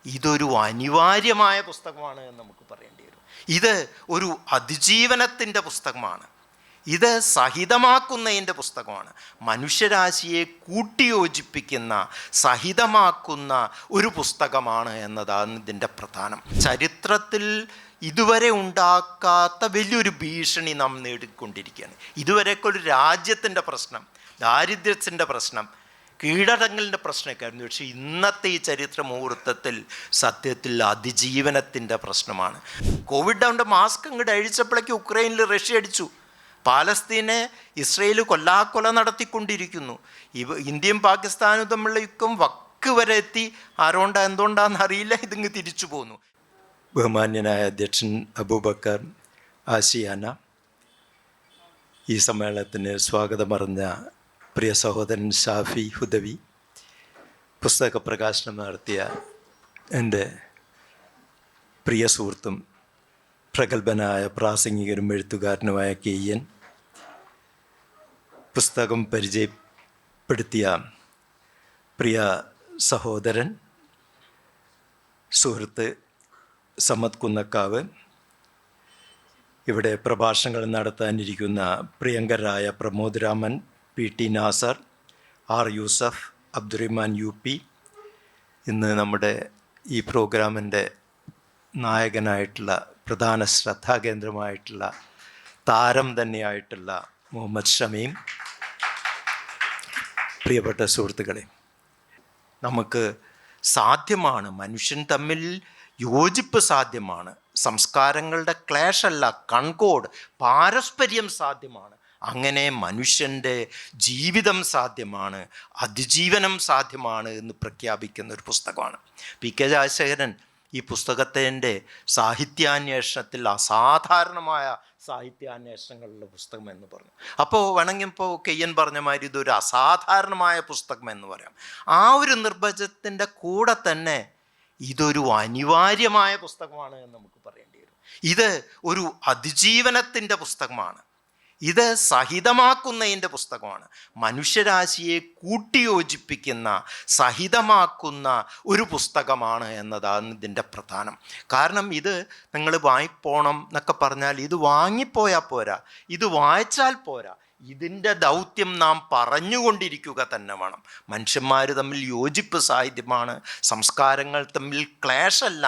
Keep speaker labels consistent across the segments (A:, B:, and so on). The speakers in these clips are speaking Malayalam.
A: ഇതൊരു അനിവാര്യമായ പുസ്തകമാണ് എന്ന് നമുക്ക് പറയേണ്ടി വരും. ഇത് ഒരു അതിജീവനത്തിൻ്റെ പുസ്തകമാണ്. ഇത് സഹിതമാക്കുന്നതിൻ്റെ പുസ്തകമാണ്. മനുഷ്യരാശിയെ കൂട്ടിയോജിപ്പിക്കുന്ന, സഹിതമാക്കുന്ന ഒരു പുസ്തകമാണ് എന്നതാണ് ഇതിൻ്റെ പ്രധാനം. ചരിത്രത്തിൽ ഇതുവരെ ഉണ്ടാക്കാത്ത വലിയൊരു ഭീഷണി നാം നേടിക്കൊണ്ടിരിക്കുകയാണ്. ഇതുവരെയൊക്കെ ഒരു രാജ്യത്തിൻ്റെ പ്രശ്നം, ദാരിദ്ര്യത്തിൻ്റെ പ്രശ്നം, കീഴടങ്ങലിൻ്റെ പ്രശ്നമൊക്കെ ആയിരുന്നു. പക്ഷേ ഇന്നത്തെ ഈ ചരിത്ര മുഹൂർത്തത്തിൽ സത്യത്തിൽ അതിജീവനത്തിൻ്റെ പ്രശ്നമാണ്. കോവിഡ് അവൻ്റെ മാസ്ക് അങ്ങോട്ട് അഴിച്ചപ്പോഴേക്ക് ഉക്രൈനിൽ റഷ്യ അടിച്ചു. പാലസ്തീനെ ഇസ്രയേൽ കൊല്ലാക്കൊല നടത്തിക്കൊണ്ടിരിക്കുന്നു. ഇന്ത്യയും പാകിസ്ഥാനും തമ്മിലുള്ള യുദ്ധം വക്ക് വരെ എത്തി. എന്തുകൊണ്ടാണെന്ന് അറിയില്ല, ഇതിങ്ങ് തിരിച്ചു പോന്നു. ബഹുമാന്യനായ അധ്യക്ഷൻ അബൂബക്കർ ആശിയാന, ഈ സമ്മേളനത്തിന് സ്വാഗതം പറഞ്ഞ പ്രിയ സഹോദരൻ ഷാഫി ഹുദവി, പുസ്തക പ്രകാശനം നടത്തിയ എൻ്റെ പ്രിയ സുഹൃത്തും പ്രഗത്ഭനായ പ്രാസംഗികരും എഴുത്തുകാരനുമായ KN, പുസ്തകം പരിചയപ്പെടുത്തിയ പ്രിയ സഹോദരൻ സുഹൃത്ത് സമദ് കുന്നക്കാവ്, ഇവിടെ പ്രഭാഷണങ്ങൾ നടത്താനിരിക്കുന്ന പ്രിയങ്കരായ Pramod Raman, PT Nasar, R Yusuf, Abdurahman UP, ഇന്ന് നമ്മുടെ ഈ പ്രോഗ്രാമിൻ്റെ നായകനായിട്ടുള്ള, പ്രധാന ശ്രദ്ധാകേന്ദ്രമായിട്ടുള്ള, താരം തന്നെയായിട്ടുള്ള മുഹമ്മദ് ഷമീം, പ്രിയപ്പെട്ട സുഹൃത്തുക്കളെ, നമുക്ക് സാധ്യമാണ്, മനുഷ്യൻ തമ്മിൽ യോജിപ്പ് സാധ്യമാണ്, സംസ്കാരങ്ങളുടെ ക്ലാഷ് അല്ല, കൺകോഡ്, പാരസ്പര്യം സാധ്യമാണ്. അങ്ങനെ മനുഷ്യൻ്റെ ജീവിതം സാധ്യമാണ്, അതിജീവനം സാധ്യമാണ് എന്ന് പ്രഖ്യാപിക്കുന്ന ഒരു പുസ്തകമാണ്. PK രാജശേഖരൻ ഈ പുസ്തകത്തിൻ്റെ സാഹിത്യാന്വേഷണത്തിൽ അസാധാരണമായ സാഹിത്യാന്വേഷണങ്ങളുടെ പുസ്തകം എന്ന് പറഞ്ഞു. അപ്പോൾ വേണമെങ്കിൽ KN പറഞ്ഞ മാതിരി ഇതൊരു അസാധാരണമായ പുസ്തകം എന്ന് പറയാം. ആ ഒരു നിർവചനത്തിൻ്റെ കൂടെ തന്നെ ഇതൊരു അനിവാര്യമായ പുസ്തകമാണ് എന്ന് നമുക്ക് പറയേണ്ടി വരും. ഇത് ഒരു അതിജീവനത്തിൻ്റെ പുസ്തകമാണ്. ഇത് സഹിതമാക്കുന്നതിൻ്റെ പുസ്തകമാണ്. മനുഷ്യരാശിയെ കൂട്ടിയോജിപ്പിക്കുന്ന, സഹിതമാക്കുന്ന ഒരു പുസ്തകമാണ് എന്നതാണ് ഇതിൻ്റെ പ്രധാനം. കാരണം ഇത് നിങ്ങൾ വാങ്ങിപ്പോണം എന്നൊക്കെ പറഞ്ഞാൽ ഇത് വാങ്ങിപ്പോയാൽ പോരാ, ഇത് വായിച്ചാൽ പോരാ, ഇതിൻ്റെ ദൗത്യം നാം പറഞ്ഞുകൊണ്ടിരിക്കുക തന്നെ വേണം. മനുഷ്യന്മാർ തമ്മിൽ യോജിപ്പ് സാധ്യമാണ്, സംസ്കാരങ്ങൾ തമ്മിൽ ക്ലേശല്ല,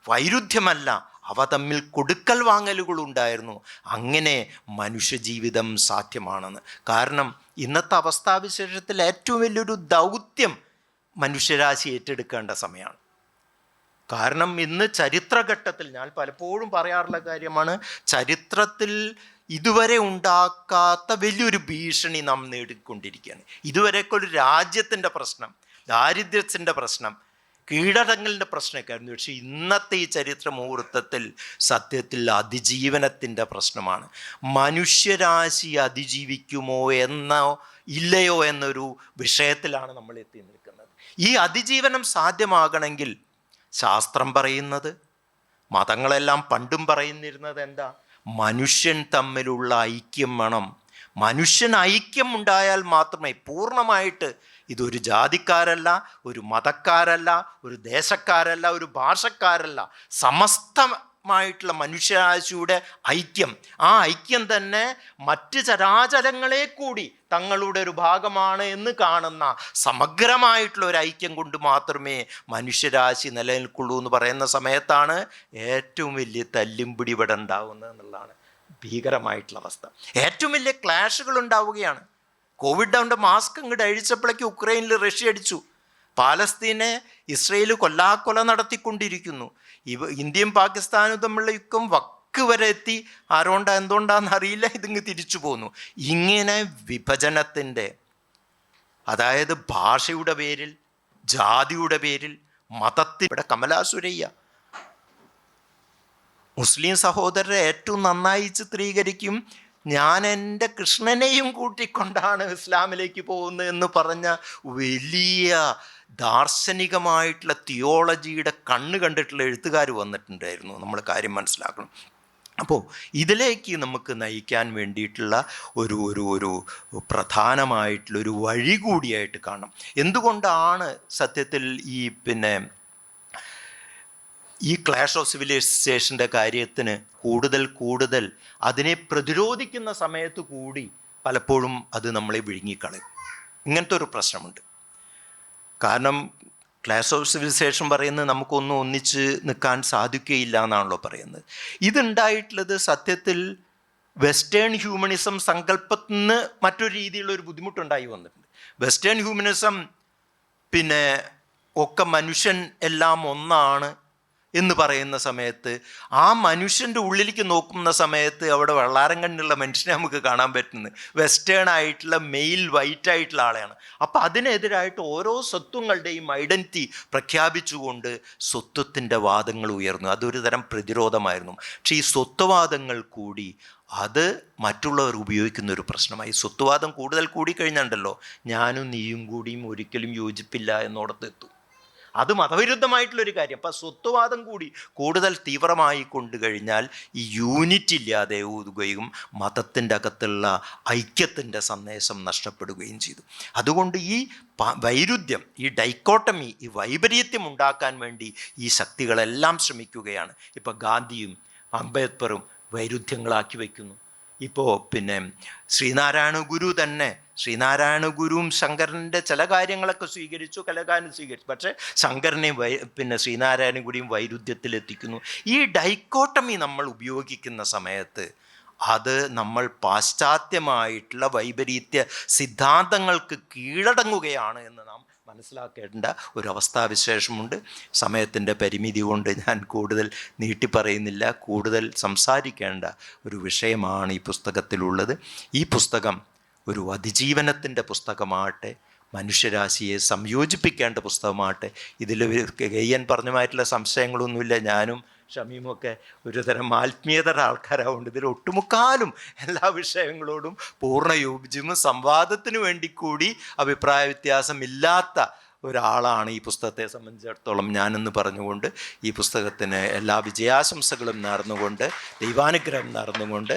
A: വൈരുദ്ധ്യമല്ല, അവ തമ്മിൽ കൊടുക്കൽ വാങ്ങലുകളുണ്ടായിരുന്നു. അങ്ങനെ മനുഷ്യജീവിതം സാധ്യമാണെന്ന്. കാരണം ഇന്നത്തെ അവസ്ഥാവിശേഷത്തിൽ ഏറ്റവും വലിയൊരു ദൗത്യം മനുഷ്യരാശി ഏറ്റെടുക്കേണ്ട സമയമാണ്. കാരണം ഇന്ന് ചരിത്രഘട്ടത്തിൽ, ഞാൻ പലപ്പോഴും പറയാറുള്ള കാര്യമാണ്, ചരിത്രത്തിൽ ഇതുവരെ ഉണ്ടാക്കാത്ത വലിയൊരു ഭീഷണി നാം നേടിക്കൊണ്ടിരിക്കുകയാണ്. ഇതുവരെയൊക്കെ ഒരു രാജ്യത്തിൻ്റെ പ്രശ്നം, ദാരിദ്ര്യത്തിൻ്റെ പ്രശ്നം, കീഴടങ്ങലിൻ്റെ പ്രശ്നമൊക്കെ ആയിരുന്നു. പക്ഷേ ഇന്നത്തെ ഈ ചരിത്ര മുഹൂർത്തത്തിൽ സത്യത്തിൽ അതിജീവനത്തിൻ്റെ പ്രശ്നമാണ്. മനുഷ്യരാശി അതിജീവിക്കുമോ ഇല്ലയോ എന്നൊരു വിഷയത്തിലാണ് നമ്മൾ എത്തി നിൽക്കുന്നത്. ഈ അതിജീവനം സാധ്യമാകണമെങ്കിൽ ശാസ്ത്രം പറയുന്നത്, മതങ്ങളെല്ലാം പണ്ടും പറയുന്നിരുന്നത് എന്താ? മനുഷ്യൻ തമ്മിലുള്ള ഐക്യം വേണം. മനുഷ്യൻ ഐക്യം ഉണ്ടായാൽ മാത്രമേ പൂർണ്ണമായിട്ട്, ഇതൊരു ജാതിക്കാരല്ല, ഒരു മതക്കാരല്ല, ഒരു ദേശക്കാരല്ല, ഒരു ഭാഷക്കാരല്ല, സമസ്തമായിട്ടുള്ള മനുഷ്യരാശിയുടെ ഐക്യം, ആ ഐക്യം തന്നെ മറ്റ് ചരാചരങ്ങളെ കൂടി തങ്ങളുടെ ഒരു ഭാഗമാണ് എന്ന് കാണുന്ന സമഗ്രമായിട്ടുള്ള ഒരു ഐക്യം കൊണ്ട് മാത്രമേ മനുഷ്യരാശി നിലനിൽക്കുള്ളൂ എന്ന് പറയുന്ന സമയത്താണ് ഏറ്റവും വലിയ തല്ലുംപിടി ഇവിടെ ഉണ്ടാകുന്നത് എന്നുള്ളതാണ് ഭീകരമായിട്ടുള്ള അവസ്ഥ. ഏറ്റവും വലിയ ക്ലാഷുകൾ ഉണ്ടാവുകയാണ്. കോവിഡ് അവൻ്റെ മാസ്ക് അങ്ങോട്ട് അഴിച്ചപ്പോഴേക്ക് ഉക്രൈനിൽ റഷ്യ അടിച്ചു. പാലസ്തീനെ ഇസ്രയേൽ കൊല്ലാക്കൊല നടത്തിക്കൊണ്ടിരിക്കുന്നു. ഇന്ത്യയും പാകിസ്ഥാനും തമ്മിലുള്ള യുദ്ധം വക്ക് വരെ എത്തി. എന്തുകൊണ്ടാണെന്ന് അറിയില്ല, ഇതിങ്ങ് തിരിച്ചു പോന്നു. ഇങ്ങനെ വിഭജനത്തിൻ്റെ, അതായത് ഭാഷയുടെ പേരിൽ, ജാതിയുടെ പേരിൽ, മതത്തിൽ, ഇവിടെ കമലാസുരയ്യ മുസ്ലിം സഹോദരരെ ഏറ്റവും നന്നായി ചിത്രീകരിക്കും. ഞാൻ എൻ്റെ കൃഷ്ണനെയും കൂട്ടിക്കൊണ്ടാണ് ഇസ്ലാമിലേക്ക് പോകുന്നത് എന്ന് പറഞ്ഞ വലിയ ദാർശനികമായിട്ടുള്ള തിയോളജിയുടെ കണ്ണ് കണ്ടിട്ടുള്ള എഴുത്തുകാർ വന്നിട്ടുണ്ടായിരുന്നു. നമ്മൾ കാര്യം മനസ്സിലാക്കണം. അപ്പോൾ ഇതിലേക്ക് നമുക്ക് നയിക്കാൻ വേണ്ടിയിട്ടുള്ള ഒരു ഒരു ഒരു പ്രധാനമായിട്ടുള്ളൊരു വഴി കൂടിയായിട്ട് കാണണം. എന്തുകൊണ്ടാണ് സത്യത്തിൽ ഈ ഈ ക്ലാഷ് ഓഫ് സിവിലൈസേഷൻ്റെ കാര്യത്തിന് കൂടുതൽ അതിനെ പ്രതിരോധിക്കുന്ന സമയത്ത് കൂടി പലപ്പോഴും അത് നമ്മളെ വിഴുങ്ങിക്കളയും. ഇങ്ങനത്തെ ഒരു പ്രശ്നമുണ്ട്. കാരണം ക്ലാഷ് ഓഫ് സിവിലൈസേഷൻ പറയുന്നത് നമുക്കൊന്നും ഒന്നിച്ച് നിൽക്കാൻ സാധിക്കുകയില്ല എന്നാണല്ലോ പറയുന്നത്. ഇതുണ്ടായിട്ടുള്ളത് സത്യത്തിൽ വെസ്റ്റേൺ ഹ്യൂമനിസം സങ്കല്പത്തിൽ നിന്ന് മറ്റൊരു രീതിയിലുള്ള ഒരു ബുദ്ധിമുട്ടുണ്ടായി വന്നിട്ടുണ്ട്. വെസ്റ്റേൺ ഹ്യൂമനിസം പിന്നെ ഒക്കെ മനുഷ്യൻ എല്ലാം ഒന്നാണ് എന്ന് പറയുന്ന സമയത്ത് ആ മനുഷ്യൻ്റെ ഉള്ളിലേക്ക് നോക്കുന്ന സമയത്ത് അവിടെ വെള്ളാരം കണ്ണുള്ള മനുഷ്യനെ നമുക്ക് കാണാൻ പറ്റുന്നത് വെസ്റ്റേൺ ആയിട്ടുള്ള മെയിൽ വൈറ്റ് ആയിട്ടുള്ള ആളെയാണ്. അപ്പം അതിനെതിരായിട്ട് ഓരോ സ്വത്വങ്ങളുടെയും ഐഡൻറ്റിറ്റി പ്രഖ്യാപിച്ചുകൊണ്ട് സ്വത്വത്തിൻ്റെ വാദങ്ങൾ ഉയർന്നു. അതൊരു തരം പ്രതിരോധമായിരുന്നു. പക്ഷേ ഈ സ്വത്വവാദങ്ങൾ കൂടി അത് മറ്റുള്ളവർ ഉപയോഗിക്കുന്ന ഒരു പ്രശ്നമായി. സ്വത്വവാദം കൂടുതൽ കൂടിക്കഴിഞ്ഞുണ്ടല്ലോ ഞാനും നീയും കൂടിയും ഒരിക്കലും യോജിപ്പില്ല എന്നോടത്തെത്തും. അത് മതവിരുദ്ധമായിട്ടുള്ളൊരു കാര്യം. അപ്പം സ്വത്വവാദം കൂടി കൂടുതൽ തീവ്രമായി കൊണ്ടു കഴിഞ്ഞാൽ ഈ യൂണിറ്റ് ഇല്ലാതെ ഊതുകയും മതത്തിൻ്റെ അകത്തുള്ള ഐക്യത്തിൻ്റെ സന്ദേശം നഷ്ടപ്പെടുകയും ചെയ്തു. അതുകൊണ്ട് ഈ വൈരുദ്ധ്യം, ഈ ഡൈക്കോട്ടമി, ഈ വൈപരീത്യം ഉണ്ടാക്കാൻ വേണ്ടി ഈ ശക്തികളെല്ലാം ശ്രമിക്കുകയാണ്. ഇപ്പോൾ ഗാന്ധിയും അംബേദ്കറും വൈരുദ്ധ്യങ്ങളാക്കി വയ്ക്കുന്നു. ഇപ്പോൾ പിന്നെ ശ്രീനാരായണ ഗുരു തന്നെ, ശ്രീനാരായണ ഗുരുവും ശങ്കരൻ്റെ ചില കാര്യങ്ങളൊക്കെ സ്വീകരിച്ചു, ചില കാര്യം സ്വീകരിച്ചു. പക്ഷേ ശങ്കരനെയും പിന്നെ ശ്രീനാരായണ ഗുരുവും വൈരുദ്ധ്യത്തിലെത്തിക്കുന്നു. ഈ ഡൈക്കോട്ടമി നമ്മൾ ഉപയോഗിക്കുന്ന സമയത്ത് അത് നമ്മൾ പാശ്ചാത്യമായിട്ടുള്ള വൈപരീത്യ സിദ്ധാന്തങ്ങൾക്ക് കീഴടങ്ങുകയാണ് എന്ന് നാം മനസ്സിലാക്കേണ്ട ഒരവസ്ഥാവിശേഷമുണ്ട്. സമയത്തിൻ്റെ പരിമിതി കൊണ്ട് ഞാൻ കൂടുതൽ നീട്ടിപ്പറയുന്നില്ല. കൂടുതൽ സംസാരിക്കേണ്ട ഒരു വിഷയമാണ് ഈ പുസ്തകത്തിലുള്ളത്. ഈ പുസ്തകം ഒരു അതിജീവനത്തിൻ്റെ പുസ്തകമാകട്ടെ, മനുഷ്യരാശിയെ സംയോജിപ്പിക്കേണ്ട പുസ്തകമാകട്ടെ. ഇതിൽ ഗയ്യൻ പറഞ്ഞുമായിട്ടുള്ള സംശയങ്ങളൊന്നുമില്ല. ഞാനും ഷമീമൊക്കെ ഒരു തരം ആത്മീയതര ആൾക്കാരാവുണ്ട്. ഇതിൽ ഒട്ടുമുക്കാലും എല്ലാ വിഷയങ്ങളോടും പൂർണ്ണ യോജിച്ചും സംവാദത്തിന് വേണ്ടി കൂടി അഭിപ്രായ വ്യത്യാസമില്ലാത്ത ഒരാളാണ് ഈ പുസ്തകത്തെ സംബന്ധിച്ചിടത്തോളം ഞാനെന്ന് പറഞ്ഞുകൊണ്ട് ഈ പുസ്തകത്തിന് എല്ലാ വിജയാശംസകളും നേർന്നുകൊണ്ട്, ദൈവാനുഗ്രഹം നേർന്നുകൊണ്ട്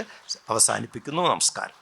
A: അവസാനിപ്പിക്കുന്നു. നമസ്കാരം.